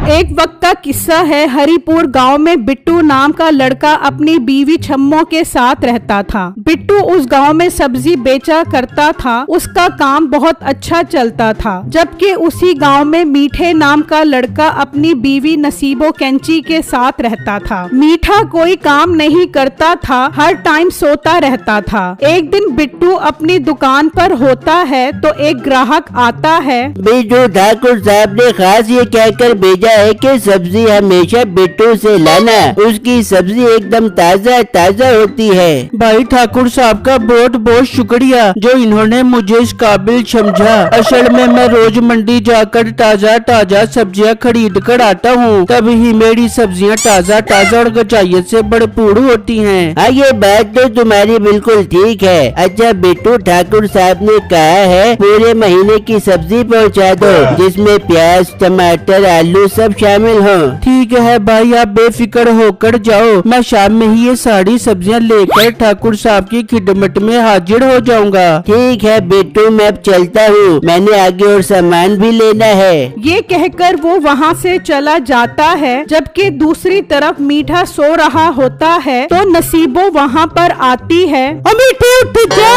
एक वक्त का किस्सा है। हरिपुर गांव में बिट्टू नाम का लड़का अपनी बीवी छम्मो के साथ रहता था। बिट्टू उस गांव में सब्जी बेचा करता था। उसका काम बहुत अच्छा चलता था। जबकि उसी गांव में मीठे नाम का लड़का अपनी बीवी नसीबो कैंची के साथ रहता था। मीठा कोई काम नहीं करता था, हर टाइम सोता रहता था। एक दिन बिट्टू अपनी दुकान पर होता है तो एक ग्राहक आता है। बिट्टू ठाकुर साहब ने खास ये कहकर भेजा है कि सब्जी हमेशा बिट्टू से लाना, उसकी सब्जी एकदम ताज़ा ताज़ा होती है। भाई ठाकुर साहब का बहुत बहुत शुक्रिया जो इन्होंने मुझे इस काबिल समझा। असल में मैं रोज मंडी जाकर ताज़ा ताज़ा सब्जियां खरीद कर आता हूँ, तभी ही मेरी सब्जियां ताज़ा ताज़ा और गजाइत से भरपूर होती हैं। हाँ, ये बात तो तुम्हारी बिल्कुल ठीक है। अच्छा, बिट्टू ठाकुर साहब ने कहा है पूरे महीने की सब्जी पहुँचा दो, जिसमें प्याज, टमाटर, आलू सब शामिल हो। ठीक है भाई, आप बेफिक्र होकर जाओ, मैं शाम में ही ये सारी सब्जियां लेकर ठाकुर साहब की खिदमत में हाजिर हो जाऊंगा। ठीक है बिट्टू, मैं अब चलता हूँ, मैंने आगे और सामान भी लेना है। ये कहकर वो वहाँ से चला जाता है। जबकि दूसरी तरफ मीठा सो रहा होता है तो नसीबो वहाँ पर आती है। मीठे उठ जा,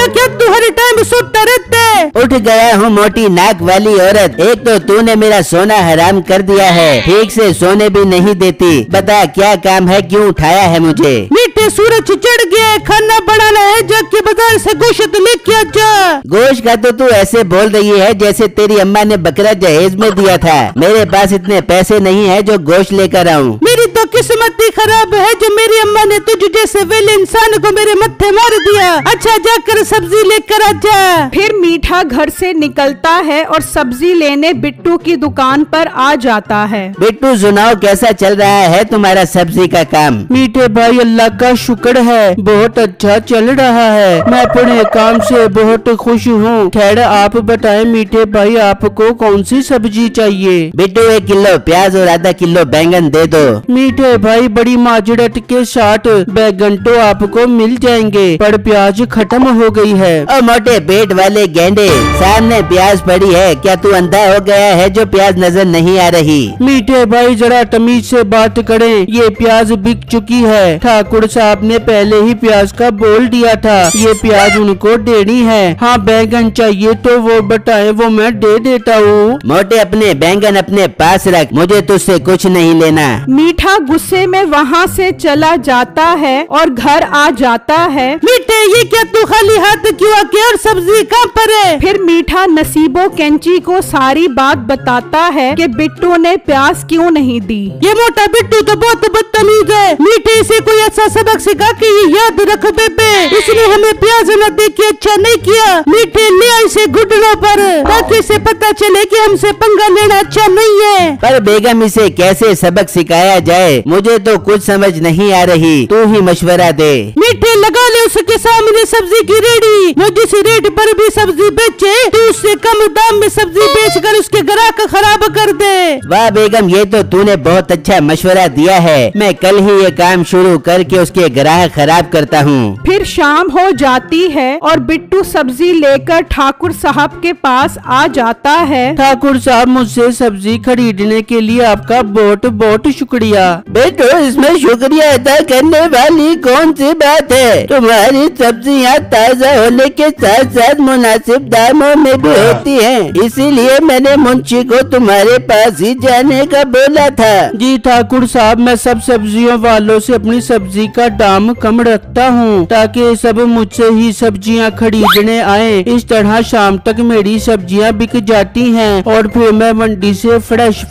क्या तू हर टाइम सोता रहता है? उठ गया हूँ मोटी नाक वाली औरत, एक तो तूने मेरा सोना हराम कर दिया है, ठीक से सोने भी नहीं देती। बता क्या काम है, क्यों उठाया है मुझे? मीठे सूरज चढ़ गया है, खाना बनाना है, जाके बाजार से गोश्त लेके आ जा। गोश्त का तो तू ऐसे बोल रही है जैसे तेरी अम्मा ने बकरा जहेज में दिया था। मेरे पास इतने पैसे नहीं है जो गोश्त लेकर आऊँ। मेरी तो किस्मत ही खराब है जो मेरी अम्मा ने तुझ जैसे वेले इंसान को मेरे मत्थे मार दिया। अच्छा, जाकर सब्जी लेकर आ जा। फिर मीठा घर से निकलता है और सब्जी लेने बिट्टू की दुकान पर आ जाता है। बिट्टू सुनाओ, कैसा चल रहा है तुम्हारा सब्जी का काम? मीठे भाई, अल्लाह का शुक्र है, बहुत अच्छा चल रहा है। मैं अपने काम से बहुत खुश हूँ। खैर आप बताएं मीठे भाई, आपको कौन सी सब्जी चाहिए? बिट्टू 1 किलो प्याज और आधा किलो बैंगन दे दो। मीठे भाई, बड़ी माजरत के साथ बैंगन तो आपको मिल जाएंगे, पर प्याज खत्म हो गई है। ओ मोटे पेट वाले गेंडे, सामने प्याज पड़ी है, क्या तू अंधा हो गया है जो प्याज नजर नहीं आ रही? मीठे भाई जरा तमीज से बात करें, ये प्याज बिक चुकी है। ठाकुर साहब ने पहले ही प्याज का बोल दिया था, ये प्याज उनको देनी है। हाँ, बैंगन चाहिए तो वो बताएं, वो मैं दे देता हूँ। मोटे अपने बैंगन अपने पास रख, मुझे तुझसे कुछ नहीं लेना। मीठा गुस्से में वहाँ से चला जाता है और घर आ जाता है। मीठे, ये क्या तू खाली हाथ क्यों आके, और सब्जी कहाँ पर है? फिर मीठा नसीबो कैंची को सारी बात बताता है कि बिट्टू ने प्याज क्यों नहीं दी। ये मोटा बिट्टू तो बहुत बदतमीज है। मीठे से कोई ऐसा सबक सिखा के ये याद रख बेबे, इसने हमें प्याज न दे के अच्छा नहीं किया। मीठे ले इसे घुटनों पर, ताकि इसे पता चले कि हमसे पंगा लेना अच्छा नहीं है। पर बेगम, इसे कैसे सबक सिखाया जाए, मुझे तो कुछ समझ नहीं आ रही, तू ही मशवरा दे। मीठे, लगा ले उसके सामने सब्जी की रेडी, वो जिस रेट पर भी सब्जी बेचे तो उससे कम दाम में सब्जी बेचकर उसके ग्राहक खराब कर दे। वाह बेगम, ये तो तूने बहुत अच्छा मशवरा दिया है। मैं कल ही ये काम शुरू करके उसके ग्राहक खराब करता हूँ। फिर शाम हो जाती है और बिट्टू सब्जी लेकर ठाकुर साहब के पास आ जाता है। ठाकुर साहब, मुझसे सब्जी खरीदने के लिए आपका बहुत बहुत शुक्रिया। बेटो, इसमें शुक्रिया अदा करने वाली कौन सी बात है? तुम्हारी सब्जियाँ ताज़ा होने के साथ साथ मुनासिब दामों में भी होती हैं, इसीलिए मैंने मुंशी को तुम्हारे पास ही जाने का बोला था। जी ठाकुर साहब, मैं सब सब्जियों वालों से अपनी सब्जी का दाम कम रखता हूँ, ताकि सब मुझसे ही सब्जियाँ खरीदने आए। इस तरह शाम तक मेरी सब्जियाँ बिक जाती हैं और फिर मैं मंडी से फ्रेश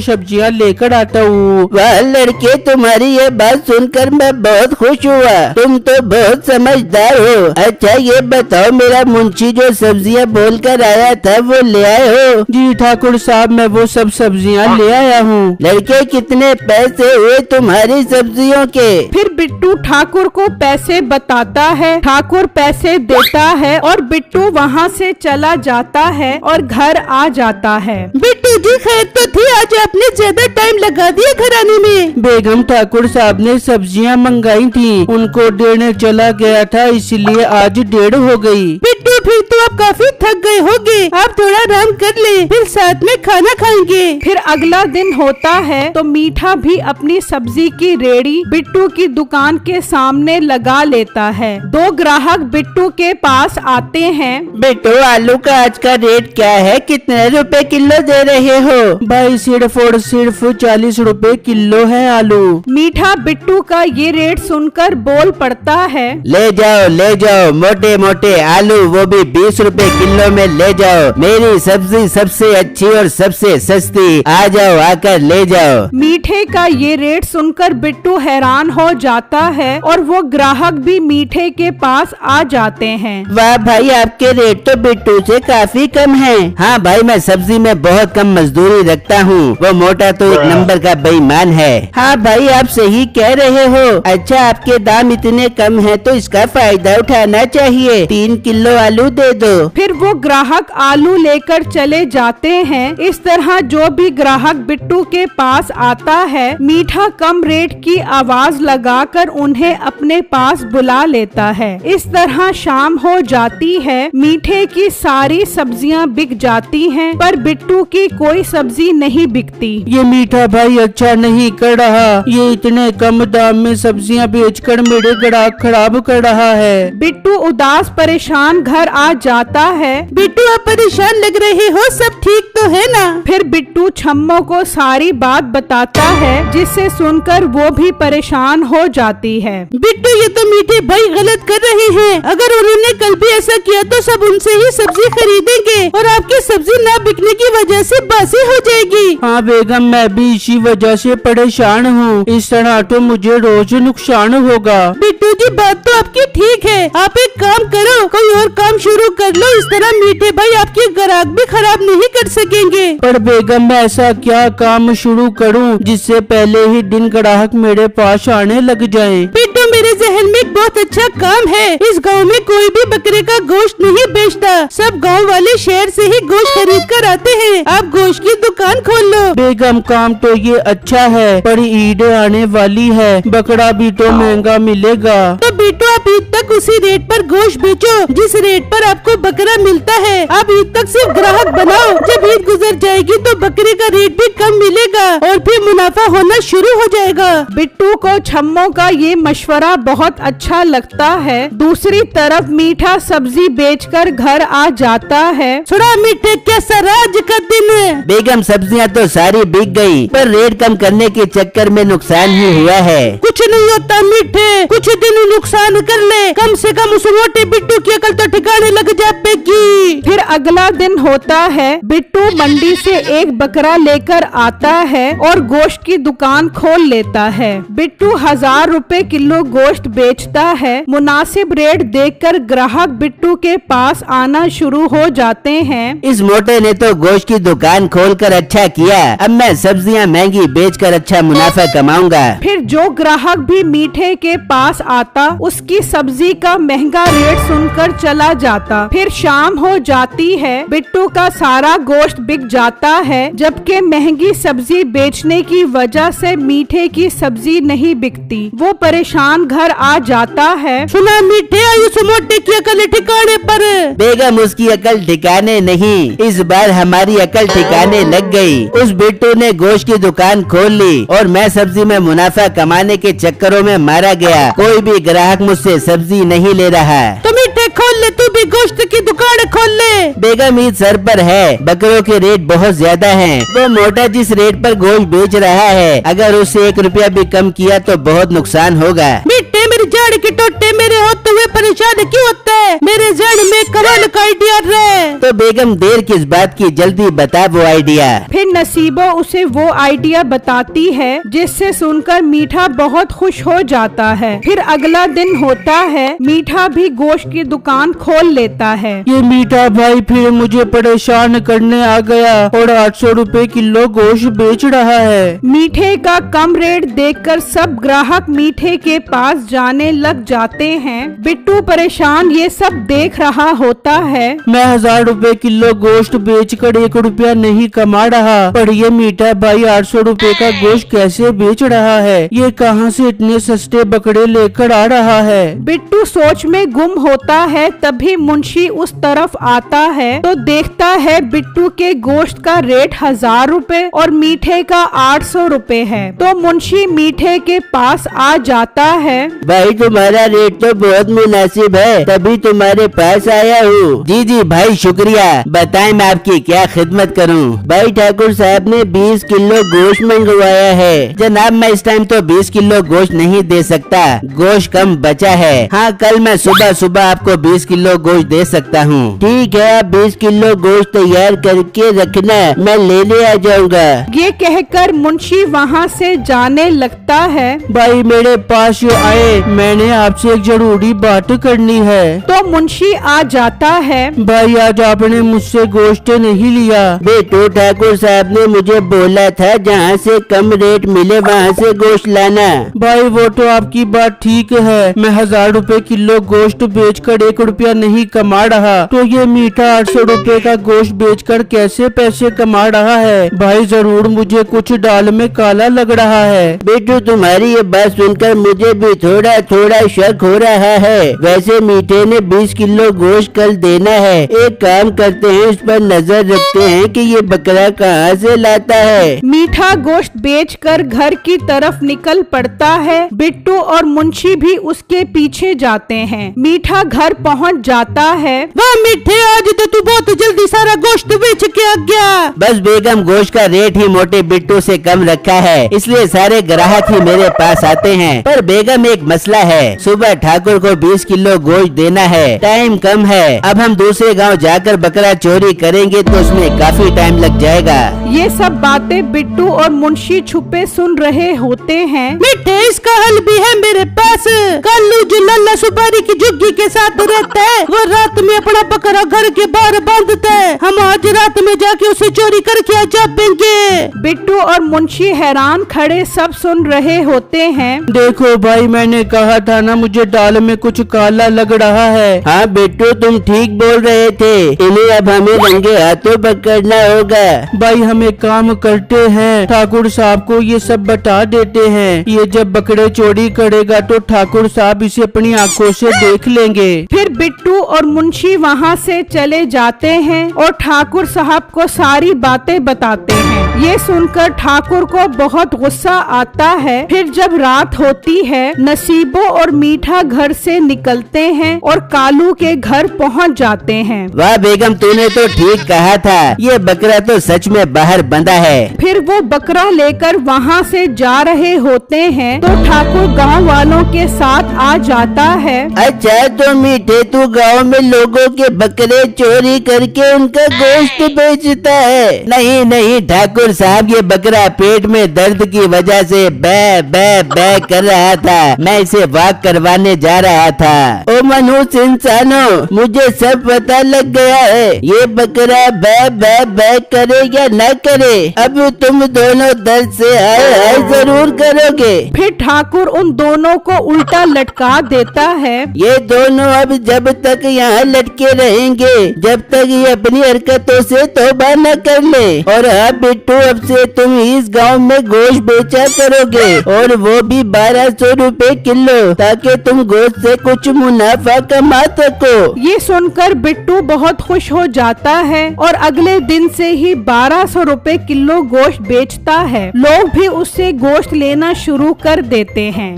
सब्जियाँ लेकर आता हूँ। वाह लड़के, तुम्हारी ये बात सुनकर मैं बहुत खुश हुआ, तुम तो बहुत समझदार हो। अच्छा ये बताओ, मेरा मुंशी जो सब्जियाँ बोल कर आया था वो ले आए हो? जी ठाकुर साहब, मैं वो सब सब्जियाँ ले आया हूँ। लड़के, कितने पैसे हुए तुम्हारी सब्जियों के? फिर बिट्टू ठाकुर को पैसे बताता है। ठाकुर पैसे देता है और बिट्टू वहाँ से चला जाता है और घर आ जाता है। बिट्टू जी, खैर तो थी, आज आपने ज्यादा टाइम लगा दिया घर आने में। बेगम, ठाकुर साहब ने सब्जियाँ मंगाई थी, उनको देने चला गया था, इसलिए आज देर हो गई। बिट्टू, फिर तो आप काफी थक गए होंगे, आप थोड़ा आराम कर ले, फिर साथ में खाना खाएंगे। फिर अगला दिन होता है तो मीठा भी अपनी सब्जी की रेड़ी बिट्टू की दुकान के सामने लगा लेता है। 2 ग्राहक बिट्टू के पास आते हैं। बिट्टू, आलू का आज का रेट क्या है? कितने रुपए किलो दे रहे हो? भाई सिर्फ और सिर्फ 40 रुपए किलो है आलू। मीठा बिट्टू का ये रेट सुनकर बोल पड़ता है, ले जाओ मोटे मोटे आलू, वो भी 20 रुपए किलो में ले जाओ। मेरी सब्जी सबसे अच्छी और सबसे सस्ती, आ जाओ, आकर ले जाओ। मीठे का ये रेट सुनकर बिट्टू हैरान हो जाता है और वो ग्राहक भी मीठे के पास आ जाते हैं। वाह भाई, आपके रेट तो बिट्टू से काफी कम है। हाँ भाई, मैं सब्जी में बहुत कम मजदूरी रखता हूँ, वो मोटा तो एक नंबर का बेईमान है। हाँ भाई, आप सही कह रहे हो। अच्छा, आपके दाम इतने कम है तो इसका फायदा उठाना चाहिए। 3 किलो आलू दे दो। फिर वो ग्राहक आलू लेकर चले जाते हैं। इस तरह जो भी ग्राहक बिट्टू के पास आता है, मीठा कम रेट की आवाज लगाकर उन्हें अपने पास बुला लेता है। इस तरह शाम हो जाती है। मीठे की सारी सब्जियां बिक जाती हैं, पर बिट्टू की कोई सब्जी नहीं बिकती। ये मीठा भाई अच्छा नहीं कर रहा, ये इतने कम दाम में सब्जियां बेचकर मेरे ग्राहक खराब कर रहा है। बिट्टू उदास परेशान घर आ जाता है। बिट्टू, आप परेशान लग रहे हो, सब ठीक तो है ना? फिर बिट्टू छम्मो को सारी बात बताता है, जिससे सुनकर वो भी परेशान हो जाती है। बिट्टू, ये तो मीठे भाई गलत कर रहे हैं। अगर उन्होंने कल भी ऐसा किया तो सब उनसे ही सब्जी खरीदेंगे और आपकी सब्जी ना बिकने की वजह से बासी हो जाएगी। हाँ बेगम, मैं भी इसी वजह से परेशान हूँ। इस तरह तो मुझे रोज नुकसान होगा। बिट्टू जी, बात तो आपकी ठीक है। आप एक काम करो, कोई और काम शुरू कर लो। इस तरह मीठे भाई आपके ग्राहक भी खराब नहीं कर सकेंगे। पर बेगम, मैं ऐसा क्या काम शुरू करूँ जिससे पहले ही दिन ग्राहक मेरे पास आने लग जाए? बिट्टू, मेरे जहन में एक बहुत अच्छा काम है। इस गांव में कोई भी बकरे का गोश्त नहीं बेचता। सब गांव वाले शहर से ही गोश्त खरीद कर आते हैं। आप गोश्त की दुकान खोल लो। बेगम, काम तो ये अच्छा है, पर ईद आने वाली है, बकरा भी तो महंगा मिलेगा। तो बिट्टू, आप ईद तक उसी रेट पर गोश्त बेचो जिस रेट पर आपको बकरा मिलता है। आप ईद तक सिर्फ ग्राहक बनाओ। जब ईद गुजर जाएगी तो बकरे का रेट भी कम मिलेगा और फिर मुनाफा होना शुरू हो जाएगा। बिट्टू को छम्मो का ये मशवरा बहुत अच्छा लगता है। दूसरी तरफ मीठा सब्जी बेचकर घर आ जाता है। थोड़ा मीठे, कैसा आज का दिन? बेगम, सब्जियां तो सारी बिक गई, पर रेट कम करने के चक्कर में नुकसान ही हुआ है। कुछ नहीं होता मीठे, कुछ दिन नुकसान कर ले, कम से कम उस मोटे बिट्टू की अकल तो ठिकाने लग जाएगी। फिर अगला दिन होता है। बिट्टू मंडी से एक बकरा लेकर आता है और गोश्त की दुकान खोल लेता है। बिट्टू 1000 रुपए किलो गोश्त बेचता है। मुनासिब रेट देखकर ग्राहक बिट्टू के पास आना शुरू हो जाते हैं। इस मोटे ने तो गोश्त की दुकान खोलकर अच्छा किया। अब मैं सब्जियां महंगी बेचकर अच्छा मुनाफा कमाऊंगा। फिर जो ग्राहक भी मीठे के पास आता, उसकी सब्जी का महंगा रेट सुनकर चला जाता। फिर शाम हो जाती है। बिट्टू का सारा गोश्त बिक जाता है, जबकि महंगी सब्जी बेचने की वजह से मीठे की सब्जी नहीं बिकती। वो परेशान घर आ जाता है। सुना मीठे, उस मोटे की अकल ठिकाने पर। बेगम, उसकी अकल ठिकाने नहीं, इस बार हमारी अकल ठिकाने लग गई। उस बिट्टू ने गोश्त की दुकान खोल ली और मैं सब्जी में मुनाफा कमाने के चक्करों में मारा गया। कोई भी ग्राहक मुझसे सब्जी नहीं ले रहा। तो मीठे, खोल ले तू भी गोश्त की दुकान खोल ले। बेगम, ईद सर पर है, बकरों के रेट बहुत ज्यादा हैं। वो मोटा जिस रेट पर गोश्त बेच रहा है, अगर उससे 1 रुपया भी कम किया तो बहुत नुकसान होगा। मीठे, मेरी जड़ के टोटे मेरे होते हुए परेशान क्यों होता है? मेरे जड़ में कमाल का आइडिया है। तो बेगम, देर किस बात की, जल्दी बता वो आइडिया। फिर नसीबा उसे वो आइडिया बताती है, जिससे सुनकर मीठा बहुत खुश हो जाता है। फिर अगला दिन होता है। मीठा भी गोश्त की दुकान खोल लेता है। ये मीठा भाई फिर मुझे परेशान करने आ गया और 800 रुपए किलो गोश्त बेच रहा है। मीठे का कम रेट देखकर सब ग्राहक मीठे के पास जाने लग जाते हैं। बिट्टू परेशान ये सब देख रहा होता है। मैं 1000 रुपए किलो गोश्त बेचकर 1 रुपया नहीं कमा रहा, पर ये मीठा भाई 800 रुपए का गोश्त कैसे बेच रहा है? ये कहां से इतने सस्ते बकरे लेकर आ रहा है? बिट्टू सोच में गुम होता है। तभी मुंशी उस तरफ आता है तो देखता है बिट्टू के गोश्त का रेट 1000 रुपए और मीठे का 800 रुपए है। तो मुंशी मीठे के पास आ जाता है। भाई तुम्हारा रेट तो बहुत मुनासिब है, तभी तुम्हारे पास आया हूँ। जी जी भाई शुक्रिया, बताएं मैं आपकी क्या खिदमत करूँ। भाई ठाकुर साहब ने 20 किलो गोश्त मंगवाया है। जनाब मैं इस टाइम तो 20 किलो गोश्त नहीं दे सकता, गोश्त कम बचा है। हाँ कल मैं सुबह सुबह आपको 20 किलो गोश्त दे सकता हूँ। ठीक है, आप 20 किलो गोश्त तैयार करके रखना, मैं लेने आ जाऊंगा। ये कहकर मुंशी वहाँ से जाने लगता है। भाई मेरे पास जो आए, मैंने आपसे एक जरूरी बात करनी है। तो मुंशी आ जाता है। भाई आज आपने मुझसे गोश्त नहीं लिया। बेटो ठाकुर साहब ने मुझे बोला था जहाँ से कम रेट मिले वहाँ से गोश्त लाना। भाई वो तो आपकी बात ठीक है, मैं 1000 रुपए किलो गोश्त बेचकर 1 रुपया नहीं कमा रहा, तो ये मीठा 800 रुपए का गोश्त बेचकर कैसे पैसे कमा रहा है। भाई जरूर मुझे कुछ दाल में काला लग रहा है। बेटू तुम्हारी ये बात सुनकर मुझे भी थोड़ा थोड़ा शक हो रहा है। वैसे मीठे ने 20 किलो गोश्त कल देना है। एक काम करते हैं, उस पर नजर रखते हैं कि ये बकरा कहाँ से लाता है। मीठा गोश्त बेचकर घर की तरफ निकल पड़ता है। बिट्टू और मुंशी भी उसके पीछे जाते हैं। मीठा घर पहुंच जाता है। वाह मीठे, आज तो तू बहुत जल्दी सारा गोश्त बेच के आ गया। बस बेगम गोश्त का रेट ही मोटे बिट्टू से कम रखा है, इसलिए सारे ग्राहक ही मेरे पास आते हैं। पर बेगम एक मसला है, सुबह ठाकुर को 20 किलो गोश्त देना है, टाइम कम है। अब हम दूसरे गांव जाकर बकरा चोरी करेंगे तो उसमें काफी टाइम लग जाएगा। ये सब बातें बिट्टू और मुंशी छुपे सुन रहे होते हैं। मीठे इसका हल भी है मेरे पास। कालू जो लल्ला सुपारी की झुग्गी के साथ रहता है, वो रात में अपना बकरा घर के बाहर बांधता है। हम आज रात में जाके उसे चोरी करके आ जाएंगे। बिट्टू और मुंशी हैरान खड़े सब सुन रहे होते हैं। देखो भाई मैंने कहा था ना, मुझे दाल में कुछ काला लग रहा है। हाँ बिट्टू तुम ठीक बोल रहे थे, इन्हें अब हमें रंगे हाथों पकड़ना होगा। भाई हम एक काम करते हैं, ठाकुर साहब को ये सब बता देते हैं। ये जब बकरे चोरी करेगा तो ठाकुर साहब इसे अपनी आंखों से देख लेंगे। फिर बिट्टू और मुंशी वहाँ से चले जाते हैं और ठाकुर साहब को सारी बातें बताते हैं। ये सुनकर ठाकुर को बहुत गुस्सा आता है। फिर जब रात होती है, नसीबो और मीठा घर से निकलते हैं और कालू के घर पहुँच जाते हैं। वाह बेगम तूने तो ठीक कहा था, ये बकरा तो सच में बाहर बंधा है। फिर वो बकरा लेकर वहाँ से जा रहे होते हैं तो ठाकुर गांव वालों के साथ आ जाता है। अच्छा तो मीठे तू गांव में लोगों के बकरे चोरी करके उनका गोश्त बेचता है। नहीं नहीं ठाकुर साहब, ये बकरा पेट में दर्द की वजह से बै बै बै कर रहा था, मैं इसे वॉक करवाने जा रहा था। ओ मनुष्य इंसानों, मुझे सब पता लग गया है, ये बकरा बै बै बै करे या न करे, अब तुम दोनों दर्द से हाय जरूर करोगे। फिर ठाकुर उन दोनों को उल्टा लटका देता है। ये दोनों अब जब तक यहाँ लटके रहेंगे, जब तक ये अपनी हरकतों से तौबा न कर ले। और हाँ बिट्टू, अब से तुम इस गांव में गोश्त बेचा करोगे, और वो भी 1200 रुपए किलो, ताकि तुम गोश्त से कुछ मुनाफा कमा सको। ये सुनकर बिट्टू बहुत खुश हो जाता है और अगले दिन से ही 1200 रुपए किलो गोश्त बेचता है। लोग भी उससे गोश्त लेना शुरू कर देते हैं।